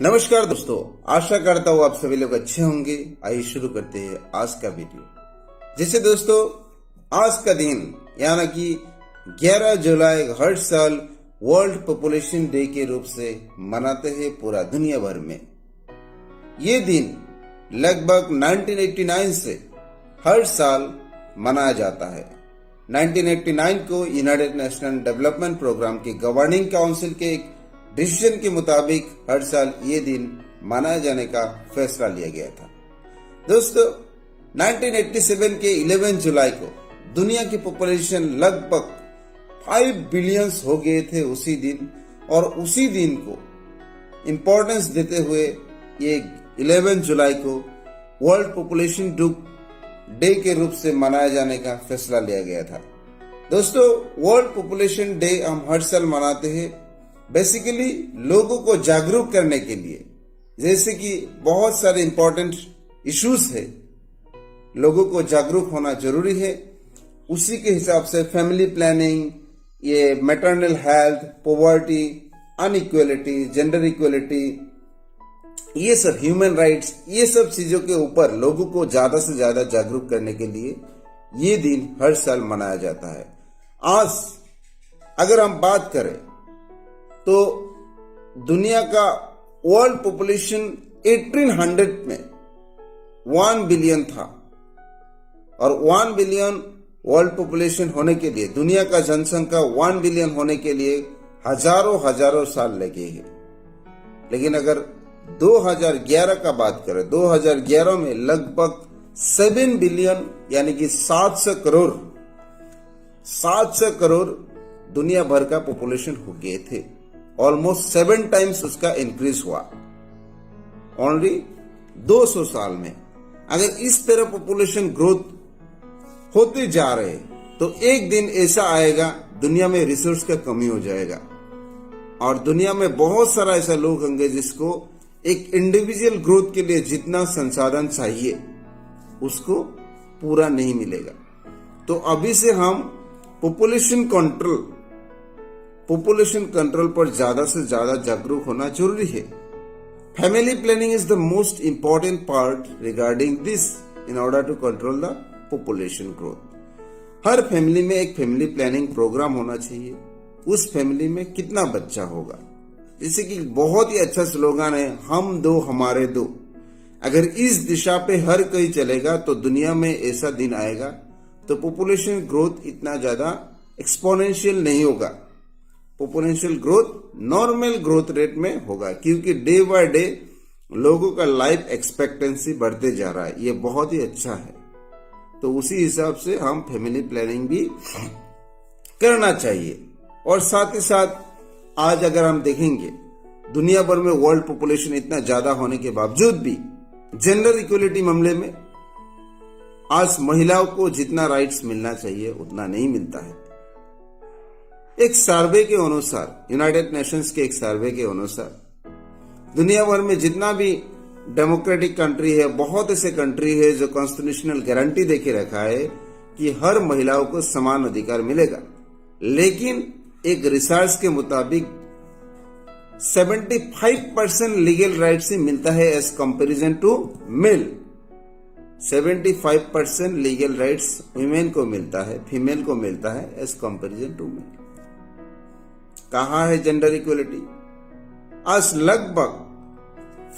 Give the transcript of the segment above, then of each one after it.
नमस्कार दोस्तों, आशा करता हूँ आप सभी लोग अच्छे होंगे। आइए शुरू करते हैं आज का वीडियो। जैसे दोस्तों, आज का दिन यानी कि 11 जुलाई हर साल वर्ल्ड पॉपुलेशन डे के रूप से मनाते हैं पूरा दुनिया भर में। ये दिन लगभग 1989 से हर साल मनाया जाता है। 1989 को यूनाइटेड नेशन डेवलपमेंट प्रोग्राम के गवर्निंग काउंसिल के एक डिसीजन के मुताबिक हर साल ये दिन मनाए जाने का फैसला लिया गया था। दोस्तों, 1987 के 11 जुलाई को दुनिया की पॉपुलेशन लगभग 5 बिलियन हो गए थे उसी दिन, और उसी दिन को इम्पोर्टेंस देते हुए ये 11 जुलाई को वर्ल्ड पॉपुलेशन डे के रूप से मनाए जाने का फैसला लिया गया था। दोस्तों, वर्ल्ड पॉपुलेशन डे हम हर साल मनाते हैं बेसिकली लोगों को जागरूक करने के लिए। जैसे कि बहुत सारे इंपॉर्टेंट इश्यूज है, लोगों को जागरूक होना जरूरी है। उसी के हिसाब से फैमिली प्लानिंग, ये maternal health, poverty, inequality, gender equality, ये सब ह्यूमन राइट्स, ये सब चीजों के ऊपर लोगों को ज्यादा से ज्यादा जागरूक करने के लिए ये दिन हर साल मनाया जाता है। आज अगर हम बात करें तो दुनिया का वर्ल्ड पॉपुलेशन 1800 में 1 बिलियन था, और 1 बिलियन वर्ल्ड पॉपुलेशन होने के लिए, दुनिया का जनसंख्या 1 बिलियन होने के लिए हजारों साल लगे हैं। लेकिन अगर 2011 का बात करें, 2011 में लगभग 7 बिलियन यानी कि 700 करोड़ दुनिया भर का पॉपुलेशन हो गए थे। ऑलमोस्ट 7 टाइम्स उसका इंक्रीज हुआ ओनली 200 साल में। अगर इस तरह पॉपुलेशन ग्रोथ होते जा रहे तो एक दिन ऐसा आएगा दुनिया में रिसोर्स का कमी हो जाएगा, और दुनिया में बहुत सारा ऐसा लोग होंगे जिसको एक इंडिविजुअल ग्रोथ के लिए जितना संसाधन चाहिए उसको पूरा नहीं मिलेगा। तो अभी से हम पॉपुलेशन कंट्रोल पर ज्यादा से ज्यादा जागरूक होना जरूरी है। Family planning is the most important part regarding this in order to control the population growth. हर फैमिली में एक फैमिली प्लानिंग प्रोग्राम होना चाहिए। उस फैमिली में कितना बच्चा होगा, जैसे कि बहुत ही अच्छा स्लोगन है, हम दो हमारे दो। अगर इस दिशा पे हर कोई चलेगा तो दुनिया में ऐसा दिन आएगा तो पॉपुलेशन ग्रोथ इतना ज्यादा एक्सपोनेंशियल नहीं होगा। Population growth normal growth rate में होगा, क्योंकि डे बाय डे लोगों का लाइफ एक्सपेक्टेंसी बढ़ते जा रहा है। ये बहुत ही अच्छा है। तो उसी हिसाब से हम फैमिली प्लानिंग भी करना चाहिए। और साथ ही साथ आज अगर हम देखेंगे दुनिया भर में वर्ल्ड पॉपुलेशन इतना ज्यादा होने के बावजूद भी जेंडर इक्वलिटी मामले में आज महिलाओं को जितना राइट्स मिलना चाहिए उतना नहीं मिलता है। एक सर्वे के अनुसार, यूनाइटेड नेशंस के एक सर्वे के अनुसार दुनिया भर में जितना भी डेमोक्रेटिक कंट्री है, बहुत ऐसे कंट्री है जो कॉन्स्टिट्यूशनल गारंटी देके रखा है कि हर महिलाओं को समान अधिकार मिलेगा। लेकिन एक रिसर्च के मुताबिक 75% लीगल राइट्स ही मिलता है as comparison to male. 75% legal rights women को मिलता है, फीमेल को मिलता है एज कंपैरिजन टू मेल। कहाँ है जेंडर इक्वलिटी? आज लगभग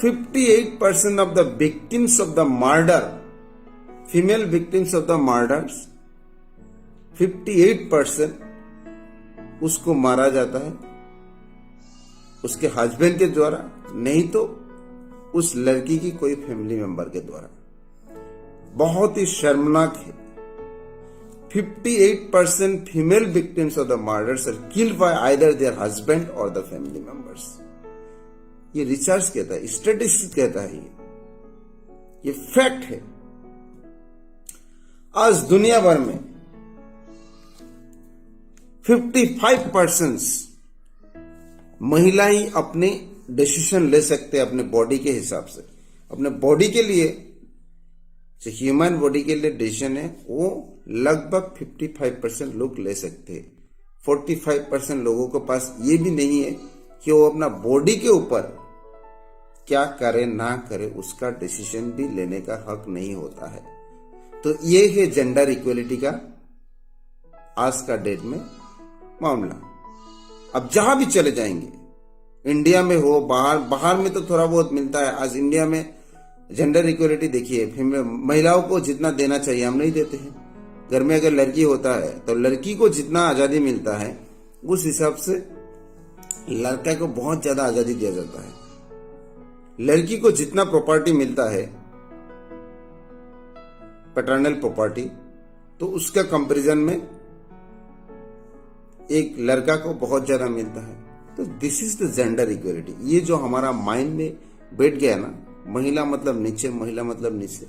58% of the victims of the murder, female victims of the murders, 58% उसको मारा जाता है उसके हस्बैंड के द्वारा, नहीं तो उस लड़की की कोई फैमिली मेंबर के द्वारा। बहुत ही शर्मनाक है। 58% female victims of the murders are killed by either their husband or the family members. ये रिसर्च कहता है, स्टैटिस्टिक्स कहता है, ये फैक्ट है। आज दुनिया भर में 55% महिलाएं अपने डिसीजन ले सकते हैं अपने बॉडी के हिसाब से। अपने बॉडी के लिए, जो ह्यूमन बॉडी के लिए डिसीजन है, वो लगभग 55% लोग ले सकते हैं। 45% लोगों के पास ये भी नहीं है कि वो अपना बॉडी के ऊपर क्या करे ना करे उसका डिसीजन भी लेने का हक नहीं होता है। तो ये है जेंडर इक्वलिटी का आज का डेट में मामला। अब जहां भी चले जाएंगे, इंडिया में हो बाहर में तो थोड़ा बहुत मिलता है। आज इंडिया में जेंडर इक्वलिटी देखिए, महिलाओं को जितना देना चाहिए हम नहीं देते हैं। घर में अगर लड़की होता है तो लड़की को जितना आजादी मिलता है उस हिसाब से लड़का को बहुत ज्यादा आजादी दिया जाता है। लड़की को जितना प्रॉपर्टी मिलता है, पैटर्नल प्रॉपर्टी, तो उसका कंपैरिजन में एक लड़का को बहुत ज्यादा मिलता है। तो this is the gender equality. ये जो हमारा माइंड में बैठ गया ना, महिला मतलब नीचे, महिला मतलब नीचे,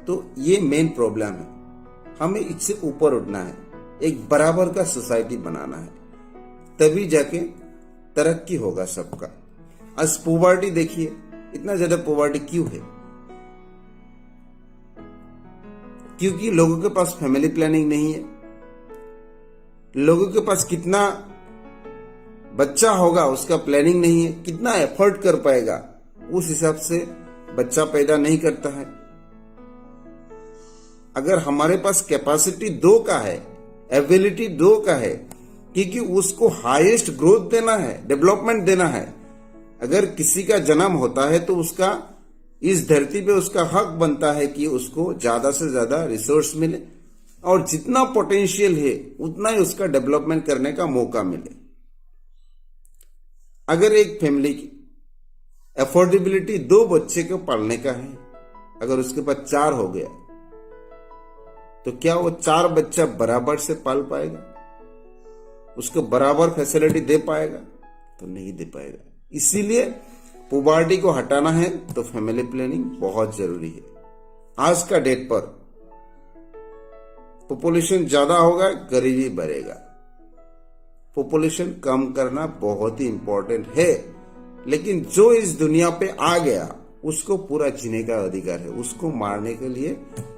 तो ये मेन प्रॉब्लम है। हमें इससे ऊपर उठना है, एक बराबर का सोसाइटी बनाना है, तभी जाके तरक्की होगा सबका। आज पॉवर्टी देखिए, इतना ज्यादा पॉवर्टी क्यों है? क्योंकि लोगों के पास फैमिली प्लानिंग नहीं है। लोगों के पास कितना बच्चा होगा उसका प्लानिंग नहीं है, कितना एफर्ट कर पाएगा उस हिसाब से बच्चा पैदा नहीं करता है। अगर हमारे पास कैपेसिटी 2 का है, एबिलिटी 2 का है, क्योंकि उसको हाईएस्ट ग्रोथ देना है, डेवलपमेंट देना है। अगर किसी का जन्म होता है तो उसका इस धरती पे उसका हक बनता है कि उसको ज्यादा से ज्यादा रिसोर्स मिले और जितना पोटेंशियल है उतना ही उसका डेवलपमेंट करने का मौका मिले। अगर एक फैमिली की अफोर्डेबिलिटी 2 बच्चे को पालने का है, अगर उसके पास 4 हो गया तो क्या वो 4 बच्चा बराबर से पाल पाएगा? उसको बराबर फैसिलिटी दे पाएगा? तो नहीं दे पाएगा। इसीलिए पॉवर्टी को हटाना है तो फैमिली प्लानिंग बहुत जरूरी है। आज का डेट पर पॉपुलेशन ज्यादा होगा, गरीबी बढ़ेगा। पॉपुलेशन कम करना बहुत ही इंपॉर्टेंट है, लेकिन जो इस दुनिया पे आ गया उसको पूरा जीने का अधिकार है। उसको मारने के लिए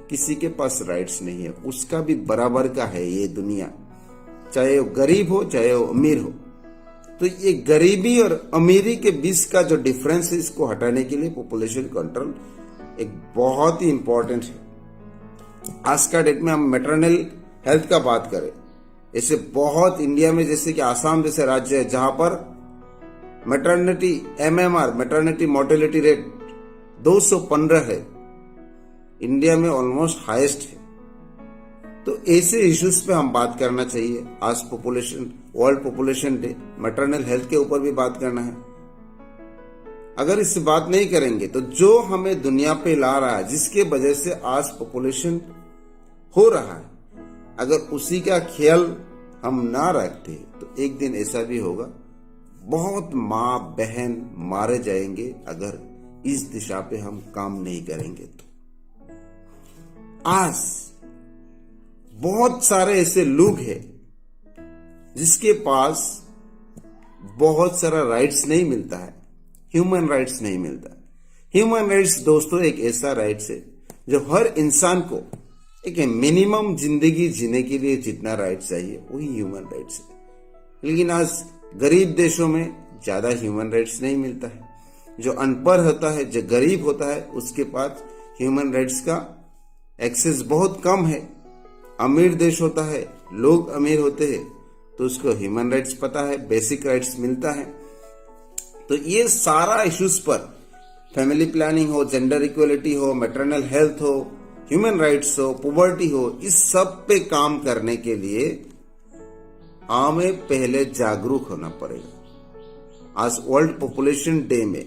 किसी के पास राइट्स नहीं है। उसका भी बराबर का है ये दुनिया, चाहे वो गरीब हो चाहे वो अमीर हो। तो ये गरीबी और अमीरी के बीच का जो डिफरेंस है, इसको हटाने के लिए पॉपुलेशन कंट्रोल एक बहुत ही इंपॉर्टेंट है। आज का डेट में हम मैटरनल हेल्थ का बात करें, ऐसे बहुत इंडिया में जैसे कि आसाम जैसे राज्य है जहां पर maternity MMR maternity mortality rate 215 है, इंडिया में ऑलमोस्ट हाईएस्ट है। तो ऐसे इश्यूज पे हम बात करना चाहिए। आज world population day, maternal health के ऊपर भी बात करना है। अगर इससे बात नहीं करेंगे तो जो हमें दुनिया पे ला रहा है, जिसके वजह से आज पॉपुलेशन हो रहा है, अगर उसी का ख्याल हम ना रखते तो एक दिन ऐसा भी होगा, बहुत माँ बहन मारे जाएंगे अगर इस दिशा पे हम काम नहीं करेंगे। तो आज बहुत सारे ऐसे लोग हैं जिसके पास बहुत सारा राइट्स नहीं मिलता है, ह्यूमन राइट्स नहीं मिलता। ह्यूमन राइट्स दोस्तों एक ऐसा राइट्स है जो हर इंसान को एक मिनिमम जिंदगी जीने के लिए जितना राइट्स चाहिए वही ह्यूमन राइट्स है। लेकिन आज गरीब देशों में ज्यादा ह्यूमन राइट्स नहीं मिलता है। जो अनपढ़ होता है, जो गरीब होता है, उसके पास ह्यूमन राइट्स का एक्सेस बहुत कम है। अमीर देश होता है, लोग अमीर होते हैं तो उसको ह्यूमन राइट्स पता है, बेसिक राइट्स मिलता है। तो ये सारा इश्यूज पर, फैमिली प्लानिंग हो, जेंडर इक्वलिटी हो, मैटरनल हेल्थ हो, ह्यूमन राइट्स हो, पॉवर्टी हो, इस सब पे काम करने के लिए हमें पहले जागरूक होना पड़ेगा। आज वर्ल्ड पॉपुलेशन डे में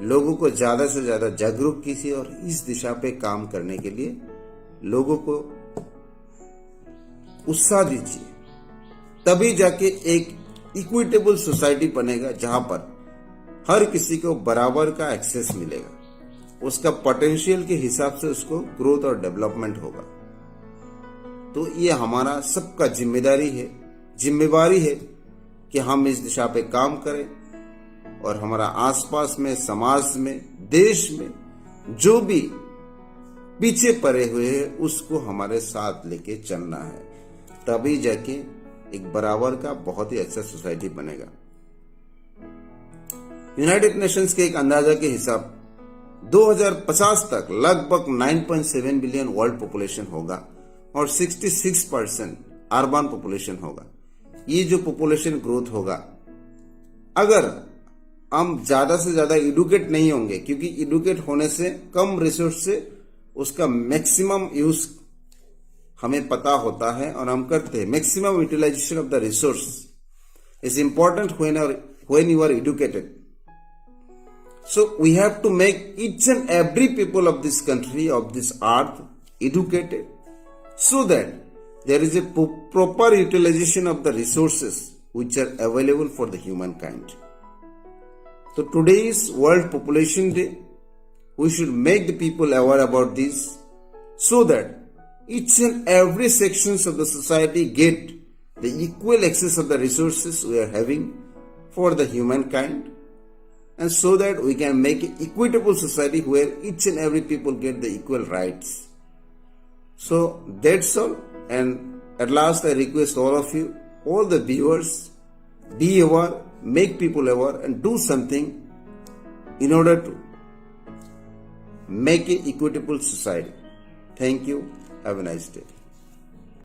लोगों को ज्यादा से ज्यादा जागरूक कीजिए और इस दिशा पे काम करने के लिए लोगों को उत्साह दीजिए। तभी जाके एक इक्विटेबल सोसाइटी बनेगा जहां पर हर किसी को बराबर का एक्सेस मिलेगा, उसका पोटेंशियल के हिसाब से उसको ग्रोथ और डेवलपमेंट होगा। तो ये हमारा सबका जिम्मेवारी है कि हम इस दिशा पे काम करें और हमारा आसपास में, समाज में, देश में जो भी पीछे पड़े हुए हैं उसको हमारे साथ लेके चलना है। तभी जाके एक बराबर का बहुत ही अच्छा सोसाइटी बनेगा। यूनाइटेड नेशंस के एक अंदाजा के हिसाब 2050 तक लगभग 9.7 बिलियन वर्ल्ड पॉपुलेशन होगा और 66% अर्बन पॉपुलेशन होगा। ये जो पॉपुलेशन ग्रोथ होगा, अगर हम ज्यादा से ज्यादा एडुकेट नहीं होंगे, क्योंकि एडुकेट होने से कम रिसोर्स से उसका मैक्सिमम यूज हमें पता होता है और हम करते हैं। Maximum utilisation of the resource is important when you are educated. So we have to make each and every people of this country, of this earth, educated, so that there is a proper utilization of the resources which are available for the humankind. So today is World Population Day. We should make the people aware about this, so that each and every sections of the society get the equal access of the resources we are having for the humankind. And so that we can make an equitable society where each and every people get the equal rights. So that's all. And at last I request all of you, all the viewers, be aware, make people aware and do something in order to make an equitable society. Thank you. Have a nice day.